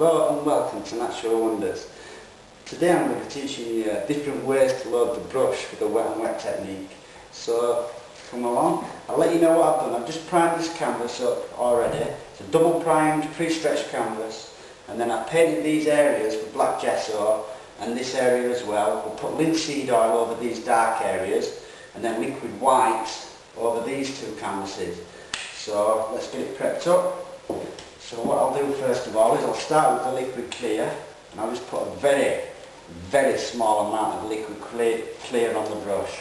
Hello and welcome to Natural Wonders. Today I'm going to be teaching you different ways to load the brush with the wet and wet technique. So come along, I'll let you know what I've done. I've just primed this canvas up already. It's a double primed pre-stretched canvas, and then I've painted these areas with black gesso and this area as well. We'll put linseed oil over these dark areas and then liquid white over these two canvases. So let's get it prepped up. So what I'll do first of all is I'll start with the liquid clear, and I'll just put a very, very small amount of liquid clear on the brush.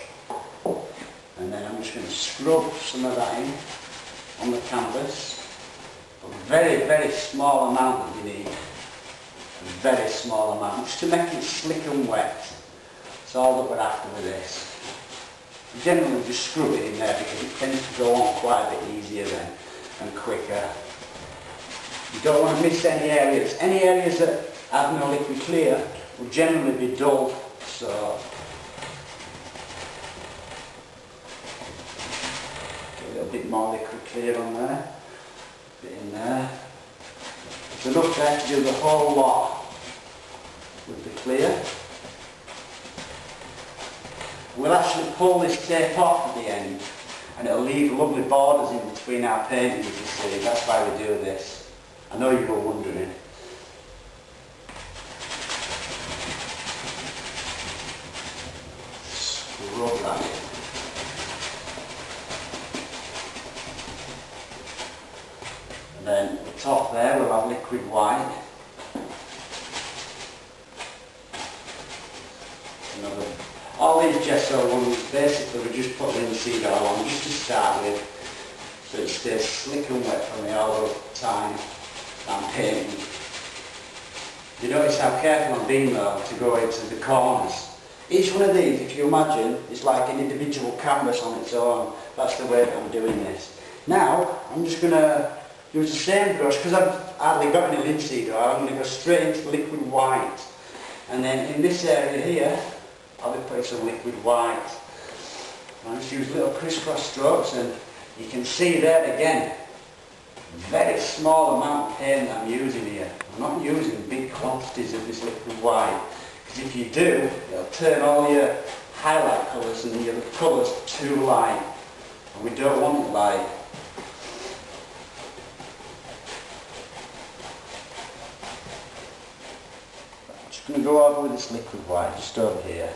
And then I'm just going to scrub some of that in on the canvas. A very, very small amount that you need. A very small amount, just to make it slick and wet. That's all that we're after with this. Generally just scrub it in there because it tends to go on quite a bit easier then and quicker. You don't want to miss any areas. Any areas that have no liquid clear will generally be dull, so get a little bit more liquid clear on there, a bit in there. It's enough there to do the whole lot with the clear. We'll actually pull this tape off at the end, and it'll leave lovely borders in between our paintings, you see. That's why we do this. I know you were wondering. Scrub that in. And then at the top there we'll have liquid white. All these gesso ones, basically we just put linseed oil on just to start with, so it stays slick and wet for me all the time I'm painting. You notice how careful I'm being though to go into the corners. Each one of these, if you imagine, is like an individual canvas on its own. That's the way that I'm doing this. Now, I'm just going to use the same brush, because I've hardly got any linseed oil. I'm going to go straight into liquid white. And then in this area here, I'll be putting some liquid white. I'll just use little crisscross strokes, and you can see there again, very small amount of paint that I'm using here. I'm not using big quantities of this liquid white, because if you do, it'll turn all your highlight colours and your colours too light, and we don't want it light. I'm just going to go over with this liquid white just over here,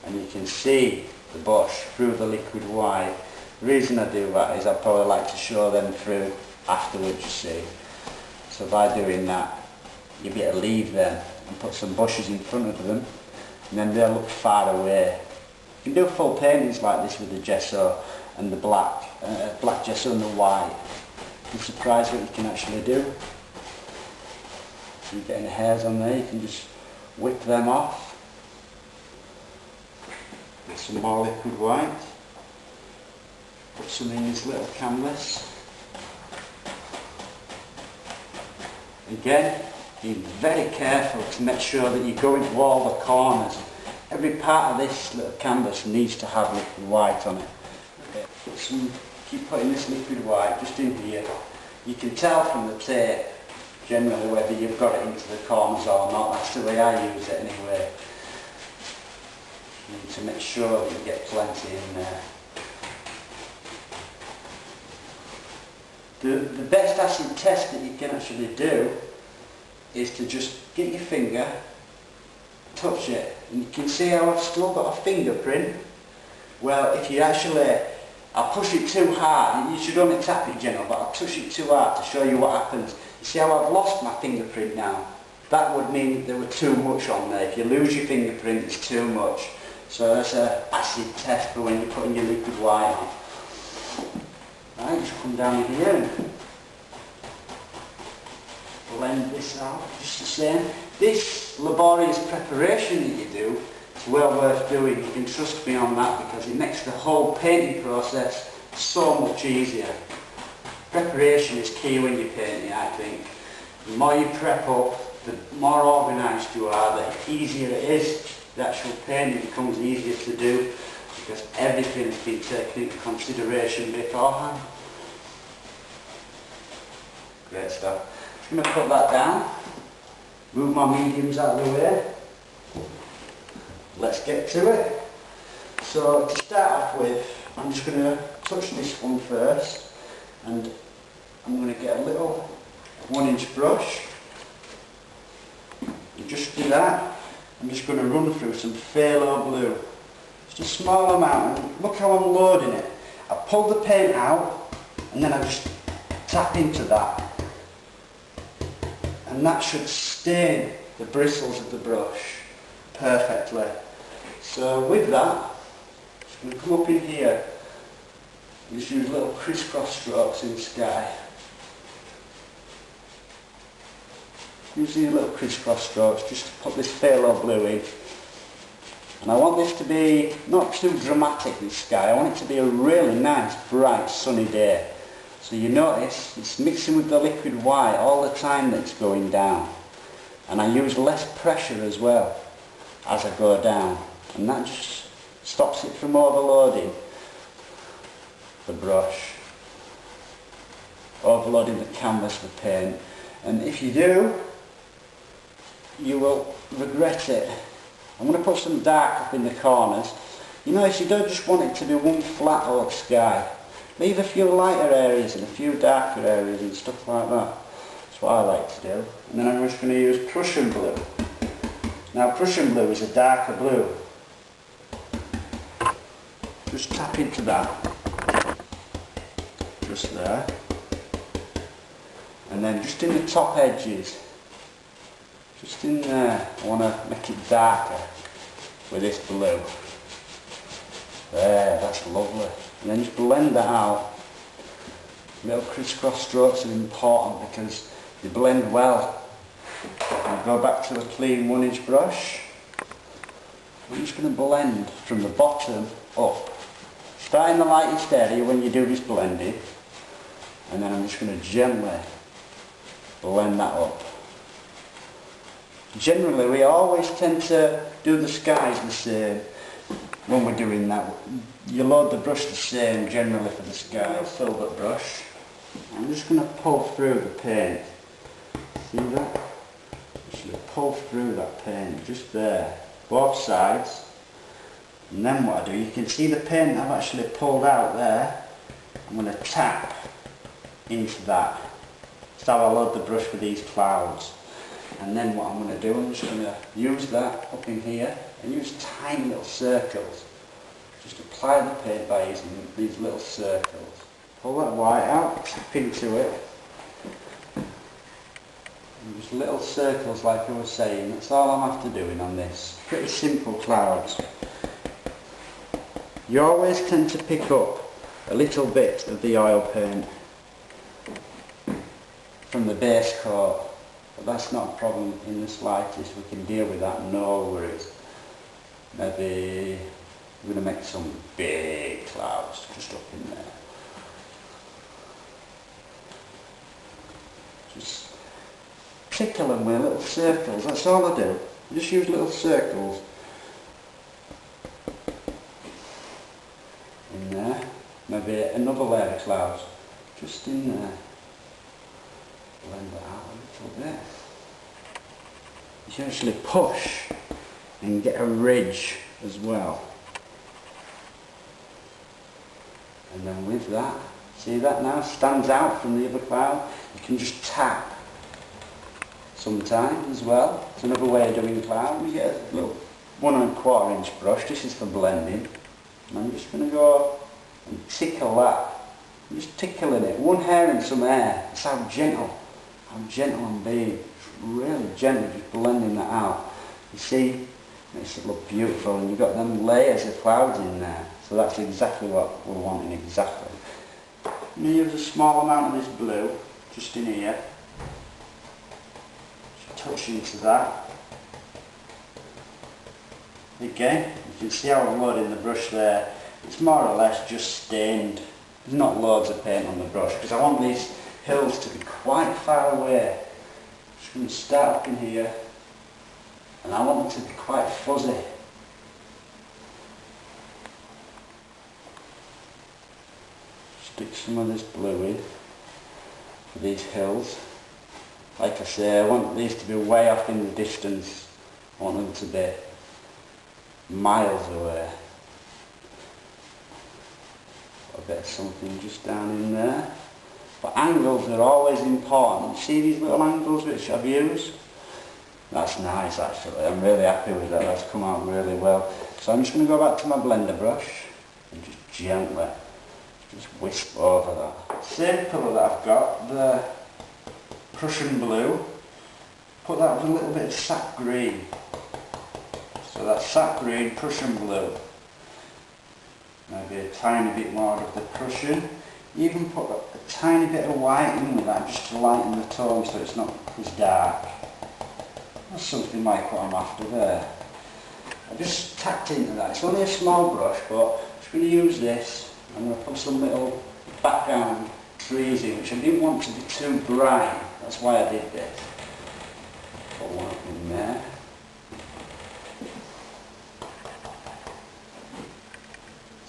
and you can see the brush through the liquid white. The reason I do that is I probably like to show them through afterwards, you see. So by doing that, you'll be able to leave them and put some bushes in front of them, and then they'll look far away. You can do full paintings like this with the gesso and the black gesso and the white. You're surprised what you can actually do. So you're getting hairs on there, you can just whip them off. Get some more liquid white. Put some in this little canvas. Again, be very careful to make sure that you go into all the corners. Every part of this little canvas needs to have liquid white on it. Okay. Keep putting this liquid white just in here. You can tell from the tape generally whether you've got it into the corners or not. That's the way I use it anyway. You need to make sure that you get plenty in there. The best acid test that you can actually do is to just get your finger, touch it, and you can see how I've still got a fingerprint. Well, if you actually, I'll push it too hard, you should only tap it generally, but I'll touch it too hard to show you what happens. You see how I've lost my fingerprint now? That would mean there were too much on there. If you lose your fingerprint, it's too much. So that's an acid test for when you're putting your liquid white on. Right, just come down here and blend this out, just the same. This laborious preparation that you do is well worth doing. You can trust me on that, because it makes the whole painting process so much easier. Preparation is key when you're painting, I think. The more you prep up, the more organised you are, the easier it is. The actual painting becomes easier to do, because everything's been taken into consideration beforehand. Great stuff. I'm going to put that down. move my mediums out of the way. Let's get to it. So to start off with, I'm just going to touch this one first, and I'm going to get a little 1-inch brush. And just do that. I'm just going to run through some phthalo blue. Just a small amount, and look how I'm loading it. I pull the paint out, and then I just tap into that. And that should stain the bristles of the brush perfectly. So with that, I'm going to come up in here and just use little crisscross strokes in the sky. Using little crisscross strokes just to put this phthalo blue in. And I want this to be not too dramatic, this sky. I want it to be a really nice, bright, sunny day. So you notice it's mixing with the liquid white all the time that it's going down. And I use less pressure as well as I go down. And that just stops it from overloading the brush, overloading the canvas with paint. And if you do, you will regret it. I'm going to put some dark up in the corners. You notice you don't just want it to be one flat old sky. Leave a few lighter areas and a few darker areas and stuff like that. That's what I like to do. And then I'm just going to use Prussian blue. Now Prussian blue is a darker blue. Just tap into that. Just there. And then just in the top edges. Just in there, I want to make it darker with this blue. There, that's lovely. And then just blend that out. Little crisscross strokes are important because they blend well. I'll go back to a clean 1-inch brush. I'm just going to blend from the bottom up. Start in the lightest area when you do this blending. And then I'm just going to gently blend that up. Generally, we always tend to do the skies the same when we're doing that. You load the brush the same generally for the sky. Filbert brush. I'm just going to pull through the paint. See that? Just pull through that paint, just there, both sides. And then what I do, you can see the paint I've actually pulled out there. I'm going to tap into that. That's how I load the brush for these clouds. And then what I'm going to do, I'm just going to use that up in here and use tiny little circles. Just apply the paint by using these little circles. Pull that white out, tap into it. And just little circles like I was saying, that's all I'm after doing on this. Pretty simple clouds. You always tend to pick up a little bit of the oil paint from the base coat. But that's not a problem in the slightest. We can deal with that, no worries. Maybe we're going to make some big clouds just up in there. Just tickle them with little circles, that's all I do. Just use little circles. In there. Maybe another layer of clouds. Just in there. Blend it out a little bit. You can actually push and get a ridge as well. And then with that, see that now stands out from the other cloud. You can just tap sometimes as well. It's another way of doing cloud. You get a little 1 1/4 inch brush. This is for blending. And I'm just going to go and tickle that. I'm just tickling it. One hair and some air. That's how gentle I'm being. Really gently just blending that out. You see, it makes it look beautiful, and you've got them layers of clouds in there. So that's exactly what we're wanting, exactly. I'm going to use a small amount of this blue, just in here. Just touch into that. Again, you can see how I'm loading the brush there. It's more or less just stained. There's not loads of paint on the brush, because I want these hills to be quite far away. Just going to start up in here, and I want them to be quite fuzzy. Stick some of this blue in for these hills. Like I say, I want these to be way off in the distance. I want them to be miles away. A bit of something just down in there. But angles are always important. You see these little angles which I've used? That's nice actually, I'm really happy with that, that's come out really well. So I'm just going to go back to my blender brush and just gently just wisp over that. Same colour that I've got, the Prussian blue, put that with a little bit of sap green. So that's sap green, Prussian blue. Maybe a tiny bit more of the Prussian. Even put a tiny bit of white in with that just to lighten the tone so it's not as dark. That's something like what I'm after there. I just tapped into that. It's only a small brush, but I'm just going to use this. I'm going to put some little background trees in, which I didn't want to be too bright. That's why I did this. Put one up in there.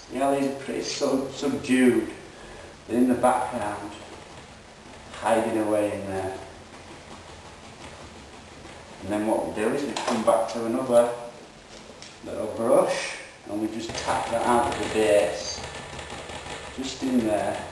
See how these are pretty subdued. They're in the background, hiding away in there. And then what we'll do is we come back to another little brush and we just tap that out of the base, just in there.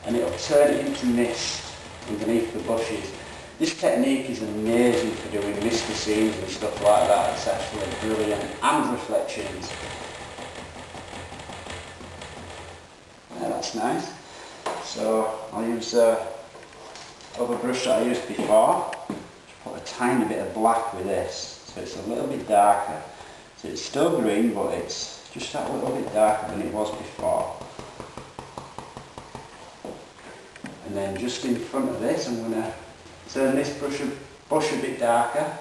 And it'll turn it into mist underneath the bushes. This technique is amazing for doing misty scenes and stuff like that. It's actually brilliant. And reflections. Yeah, that's nice. So I'll use the other brush that I used before. Just put a tiny bit of black with this, so it's a little bit darker. So it's still green, but it's just that little bit darker than it was before. And then just in front of this, I'm going to turn this brush a bit darker.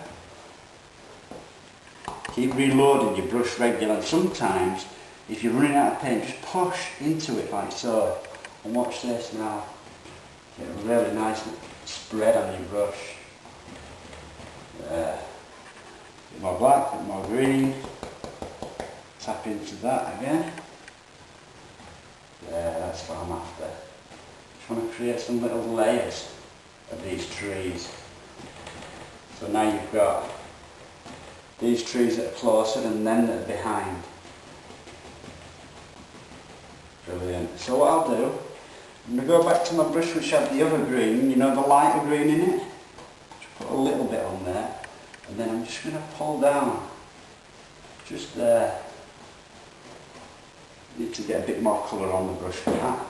Keep reloading your brush regularly. And sometimes, if you're running out of paint, just push into it like so. And watch this now. Get a really nice spread on your brush. There. Bit more black, bit more green. Tap into that again. There, that's what I'm after. Just want to create some little layers of these trees. So now you've got these trees that are closer and then that are behind. Brilliant. So what I'll do, I'm going to go back to my brush which had the other green, you know, the lighter green in it. Just put a little bit on there, and then I'm just going to pull down, just there. Need to get a bit more colour on the brush for that.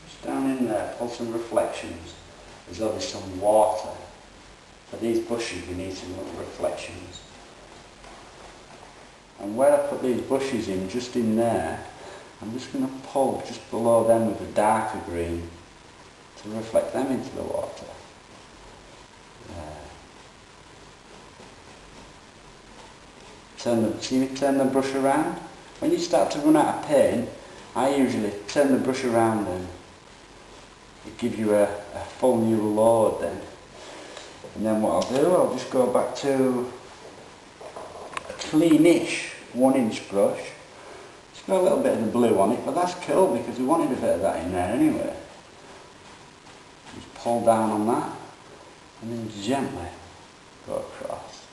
Just down in there, pull some reflections, as though there's some water. For these bushes we need some little reflections. And where I put these bushes in, just in there, I'm just going to pull just below them with a darker green to reflect them into the water. There. See me turn the brush around? When you start to run out of paint, I usually turn the brush around and it gives you a full new load then. And then what I'll do, I'll just go back to a cleanish 1-inch brush. It's got a little bit of the blue on it, but that's cool because we wanted a bit of that in there anyway. Just pull down on that and then gently go across.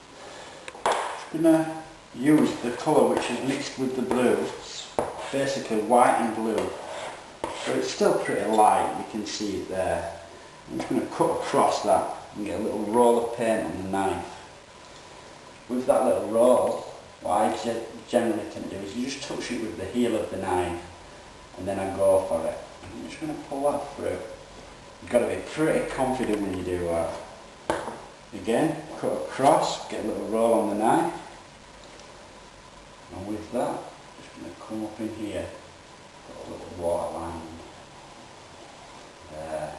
Just going to use the colour which is mixed with the blue. It's basically white and blue. So it's still pretty light, you can see it there. I'm just going to cut across that and get a little roll of paint on the knife. With that little roll, what I generally tend to do is you just touch it with the heel of the knife and then I go for it. I'm just going to pull that through. You've got to be pretty confident when you do that. Again, cut across, get a little roll on the knife, and with that, I'm just going to come up in here, put a little waterline. There.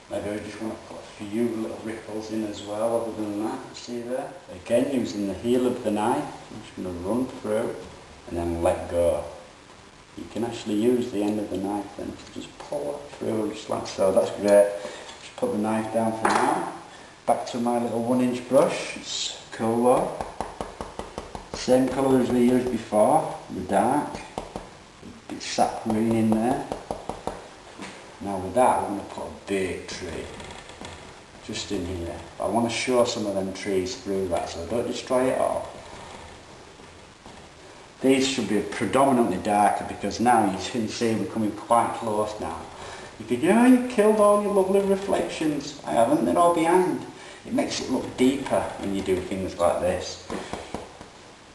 Maybe I just want to put a few little ripples in as well, other than that, see there? Again, using the heel of the knife, I'm just going to run through and then let go. You can actually use the end of the knife then to just pull that through just like so. That's great. Just put the knife down for now. Back to my little 1-inch brush. It's cool though. Same colour as we used before, the dark. It's sap green in there. Now with that I'm going to put a big tree just in here. I want to show some of them trees through that, so don't destroy it all. These should be predominantly darker because now you can see we're coming quite close now. You could, oh, you killed all your lovely reflections. I haven't, they're all behind. It makes it look deeper when you do things like this.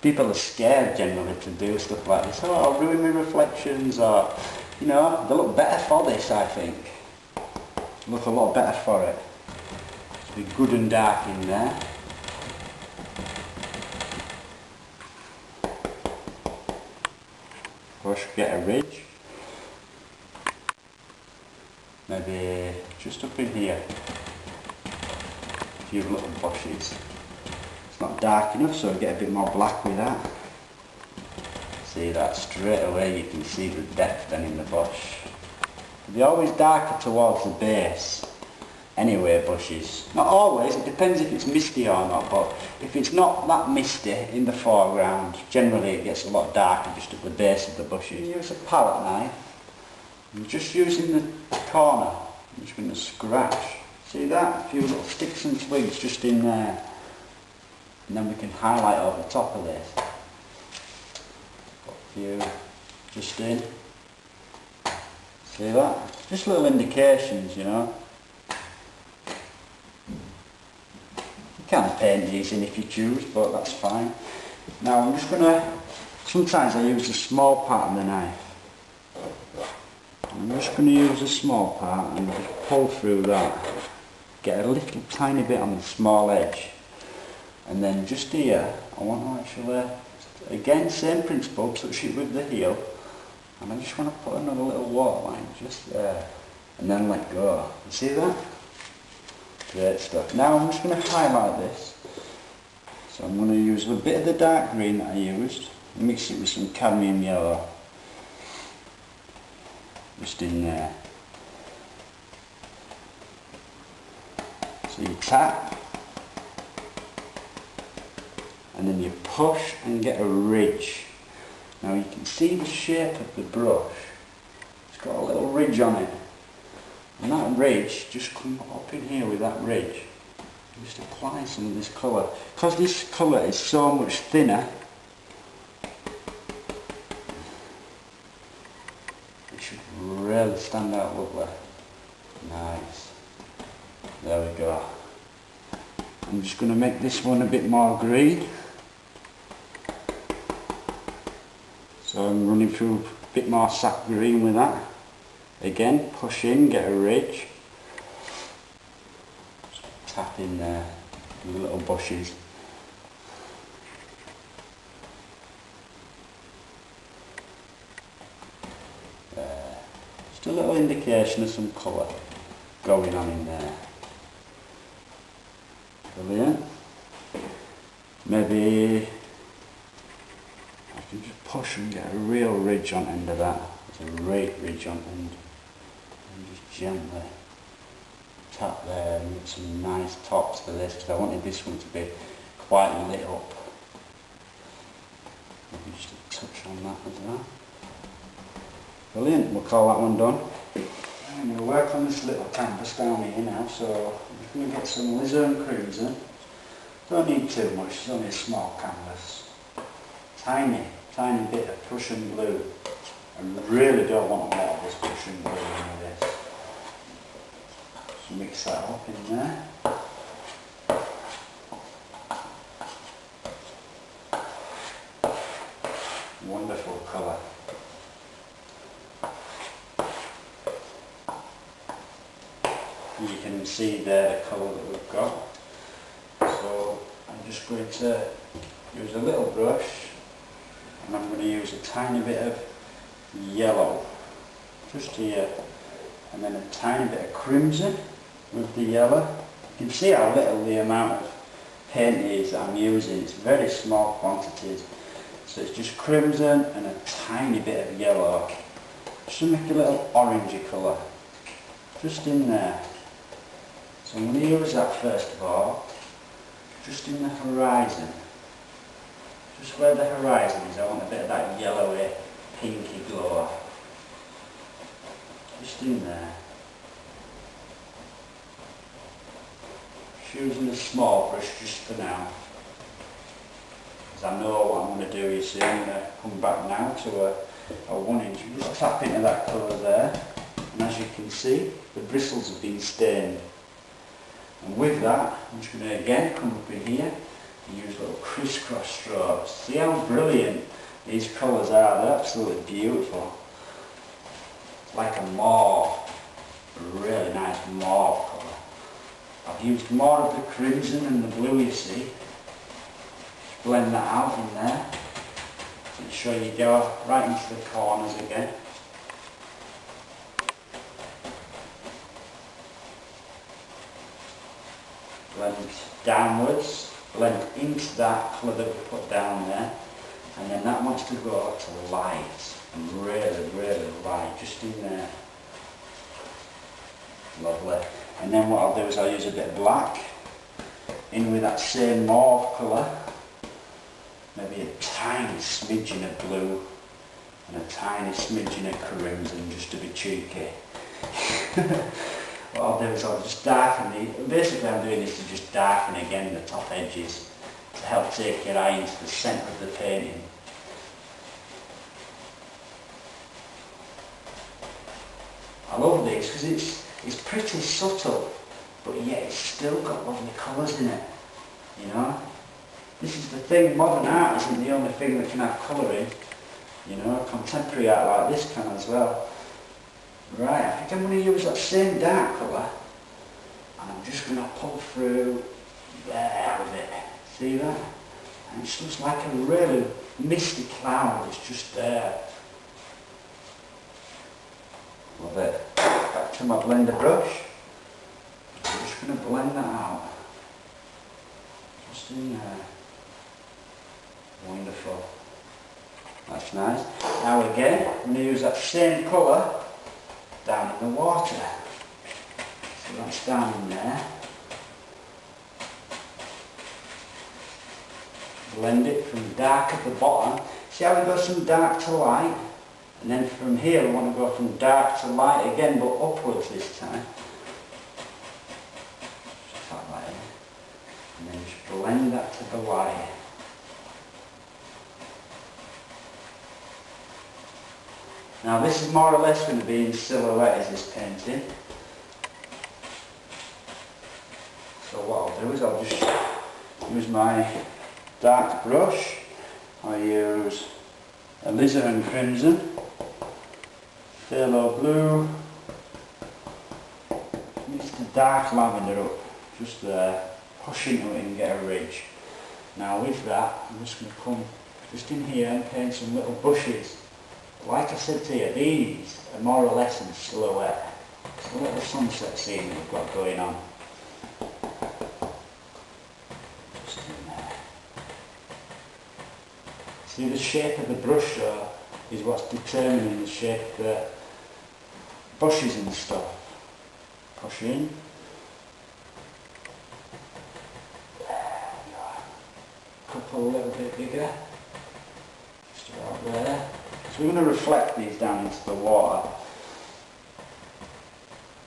People are scared generally to do stuff like this. Oh, I'll ruin my reflections, or, you know, they look better for this, I think. They look a lot better for it. Be good and dark in there. Brush, get a ridge. Maybe just up in here. A few little bushes. It's not dark enough, so I get a bit more black with that. See that straight away, you can see the depth then in the bush. They're always darker towards the base. Anyway, bushes. Not always, it depends if it's misty or not, but if it's not that misty in the foreground, generally it gets a lot darker just at the base of the bushes. Use a palette knife. I'm just using the corner. I'm just going to scratch. See that? A few little sticks and twigs just in there. And then we can highlight over the top of this. Put a few just in. See that? Just little indications, you know. You can paint these in if you choose, but that's fine. Now I'm just going to, sometimes I use a small part of the knife. I'm just going to use a small part and just pull through that. Get a little tiny bit on the small edge. And then just here, I want to actually, again same principle, touch it with the heel. And I just want to put another little waterline just there. And then let go. You see that? Great stuff. Now I'm just going to highlight this. So I'm going to use a bit of the dark green that I used, mix it with some cadmium yellow. Just in there. So you tap, and then you push and get a ridge. Now you can see the shape of the brush. It's got a little ridge on it. And that ridge, just come up in here with that ridge. Just apply some of this colour. Because this colour is so much thinner, it should really stand out lovely. Nice. There we go. I'm just going to make this one a bit more green. So I'm running through a bit more sap green with that. Again, push in, get a ridge. Just tap in there with the little bushes. There. Just a little indication of some colour going on in there. Brilliant. Maybe I can just push and get a real ridge on end of that. There's a great ridge on end. And just gently tap there and get some nice tops for this, because I wanted this one to be quite lit up. Maybe just a touch on that as well. Brilliant, we'll call that one done. I'm going to work on this little canvas down here now, so I'm going to get some Lizerne Crimson. Don't need too much, it's only a small canvas. Tiny bit of Prussian blue. I really don't want a lot of this Prussian blue in this. Just mix that up in there. Wonderful colour. You can see there the colour that we've got. So I'm just going to use a little brush, and I'm going to use a tiny bit of yellow just here, and then a tiny bit of crimson with the yellow. You can see how little the amount of paint is that I'm using. It's very small quantities. So it's just crimson and a tiny bit of yellow, just to make a little orangey colour just in there. So I'm going to use that first of all, just in the horizon. Just where the horizon is, I want a bit of that yellowy, pinky glow. just in there. Just using a small brush just for now. Because I know what I'm going to do, you see. I'm going to come back now to a 1 inch. Just tap into that colour there. And as you can see, the bristles have been stained. And with that, I'm just going to again come up in here and use little crisscross strokes. See how brilliant these colours are? They're absolutely beautiful. It's like a mauve, a really nice mauve colour. I've used more of the crimson and the blue, you see. Just blend that out in there. Make sure you go right into the corners again. Blend downwards, blend into that colour that we put down there, and then that wants to go to light, and really, really light, just in there. Lovely. And then what I'll do is I'll use a bit of black, in with that same mauve colour, maybe a tiny smidgen of blue, and a tiny smidgen of crimson, just to be cheeky. What I'll do is I'll just darken the, basically I'm doing this to just darken again the top edges to help take your eye into the centre of the painting. I love this because it's pretty subtle, but yet it's still got lovely colours in it, you know. This is the thing, modern art isn't the only thing that can have colouring, you know, contemporary art like this can as well. Right, I think I'm going to use that same dark colour and I'm just going to pull through there with it. See that? And it's just like a really misty cloud, it's just there. Love it. Back to my blender brush. I'm just going to blend that out. Just in there. Wonderful. That's nice. Now again, I'm going to use that same colour down in the water. So that's down in there. Blend it from dark at the bottom. See how we go from dark to light? And then from here we want to go from dark to light again, but upwards this time. Just tap that in. And then just blend that to the light. Now this is more or less going to be in silhouette as this painting. So what I'll do is I'll just use my dark brush. I use alizarin crimson, phthalo blue, mix the dark lavender up, just there, push into it and get a ridge. Now with that, I'm just going to come just in here and paint some little bushes. Like I said to you, these are more or less in silhouette. It's a little sunset scene that we've got going on. Just in there. See, the shape of the brush though is what's determining the shape of the bushes and stuff. Push in. There we go. Couple a little bit bigger. Just about there. So we're going to reflect these down into the water.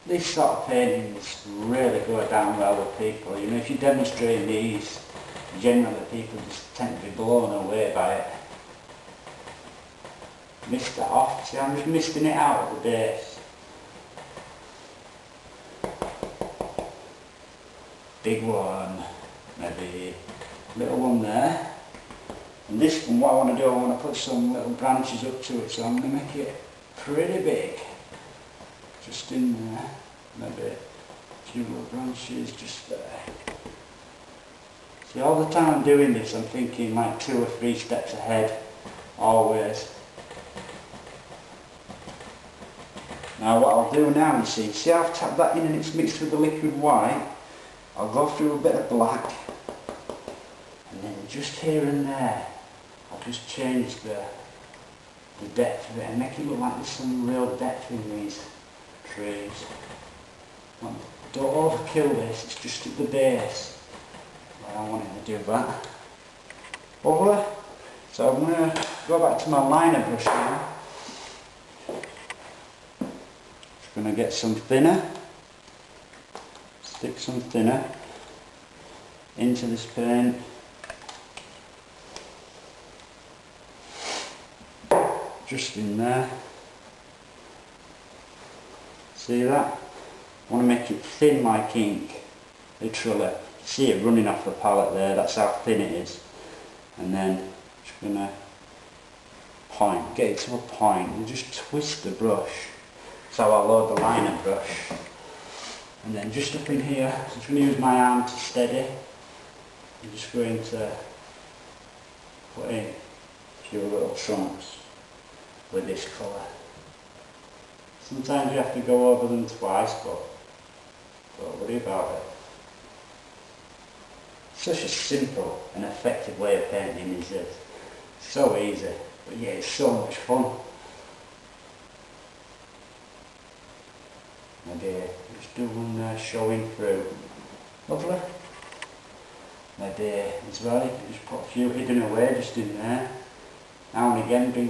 This sort of paintings really go down well with people. You know, if you demonstrate these, generally people just tend to be blown away by it. Mist that off. See, I'm just misting it out at the base. Big one, maybe little one there. And this one, what I want to do, I want to put some little branches up to it, so I'm going to make it pretty big. Just in there, maybe a few little branches just there. See, all the time I'm doing this, I'm thinking like 2 or 3 steps ahead, always. Now what I'll do now, you see how I've tapped that in and it's mixed with the liquid white? I'll go through a bit of black, and then just here and there, I'll just change the depth of it and make it look like there's some real depth in these trees. Don't overkill this, it's just at the base where I want it to do that. Lovely. So I'm going to go back to my liner brush now. going to get some thinner, stick some thinner into this paint. Just in there. See that? I want to make it thin like ink, literally. See it running off the palette there, that's how thin it is. And then just going to get it to a point and just twist the brush. That's how I load the liner brush. And then just up in here, I'm just going to use my arm to steady. I'm just going to put in a few little chunks with this colour. Sometimes you have to go over them twice, but don't worry about it. Such a simple and effective way of painting is this. So easy, but yeah, it's so much fun. My dear, just do one there showing through. Lovely. My dear, as well, you can just put a few hidden away just in there. Now and again bring